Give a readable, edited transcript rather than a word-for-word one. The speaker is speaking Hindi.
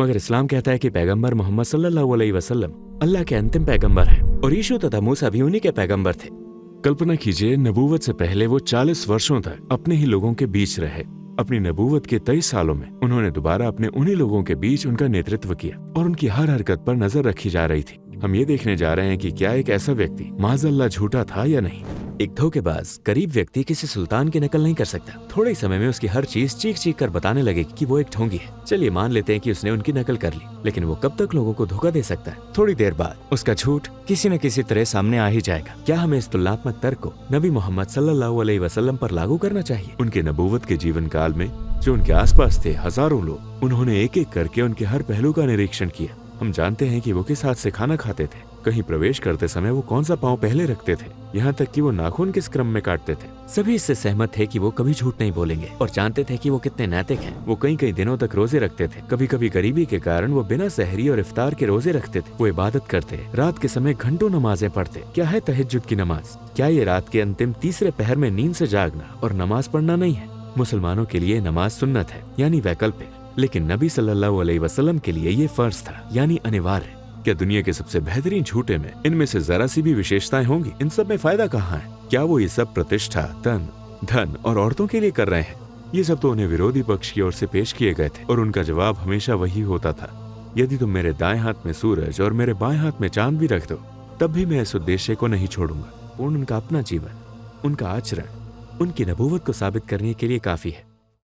मगर इस्लाम कहता है कि पैगंबर मोहम्मद सल्लल्लाहु अलैहि वसल्लम अल्लाह के अंतिम पैगंबर हैं और यीशु तथा मूसा भी उन्हीं के पैगंबर थे। कल्पना कीजिए, नबूवत से पहले वो 40 वर्षों तक अपने ही लोगों के बीच रहे। अपनी नबूवत के 23 सालों में उन्होंने दोबारा अपने उन्हीं लोगों के बीच उनका नेतृत्व किया और उनकी हर हरकत पर नजर रखी जा रही थी। हम ये देखने जा रहे हैं कि क्या एक ऐसा व्यक्ति माज़अल्लाह झूठा था या नहीं। एक धोखेबाज गरीब व्यक्ति किसी सुल्तान की नकल नहीं कर सकता। थोड़े ही समय में उसकी हर चीज चीख चीख कर बताने लगेगी कि वो एक ढोंगी है। चलिए मान लेते हैं कि उसने उनकी नकल कर ली, लेकिन वो कब तक लोगों को धोखा दे सकता है? थोड़ी देर बाद उसका झूठ किसी न किसी तरह सामने आ ही जाएगा। क्या हमें इस तुलनात्मक तर्क को नबी मोहम्मद सल्लल्लाहु अलैहि वसल्लम पर लागू करना चाहिए? उनके नबूवत के जीवन काल में जो उनके आसपास थे हजारों लोग, उन्होंने एक एक करके उनके हर पहलू का निरीक्षण किया। हम जानते हैं कि वो किस हाथ से खाना खाते थे, कहीं प्रवेश करते समय वो कौन सा पाँव पहले रखते थे, यहाँ तक कि वो नाखून किस क्रम में काटते थे। सभी इससे सहमत थे कि वो कभी झूठ नहीं बोलेंगे और जानते थे कि वो कितने नैतिक हैं। वो कई कई दिनों तक रोजे रखते थे। कभी कभी गरीबी के कारण वो बिना सहरी और इफ्तार के रोजे रखते थे। वो इबादत करते, रात के समय घंटों नमाजें पढ़ते। क्या है तहज्जुद की नमाज? क्या ये रात के अंतिम तीसरे पहर में नींद से जागना और नमाज पढ़ना नहीं है? मुसलमानों के लिए नमाज सुन्नत है, यानी वैकल्पिक, लेकिन नबी सल्लल्लाहु अलैहि वसल्लम के लिए ये फर्ज था, यानी अनिवार्य। क्या दुनिया के सबसे बेहतरीन झूठे में इनमें से जरा सी भी विशेषताएं होंगी? इन सब में फायदा कहाँ है? क्या वो ये सब प्रतिष्ठा, तन, धन और औरतों के लिए कर रहे हैं? ये सब तो उन्हें विरोधी पक्ष की ओर से पेश किए गए थे और उनका जवाब हमेशा वही होता था, यदि तुम मेरे दाएं हाथ में सूरज और मेरे बाएं हाथ में चांद भी रख दो, तब भी मैं इस उद्देश्य को नहीं छोड़ूंगा। उनका अपना जीवन, उनका आचरण उनकी नबूवत को साबित करने के लिए काफी है।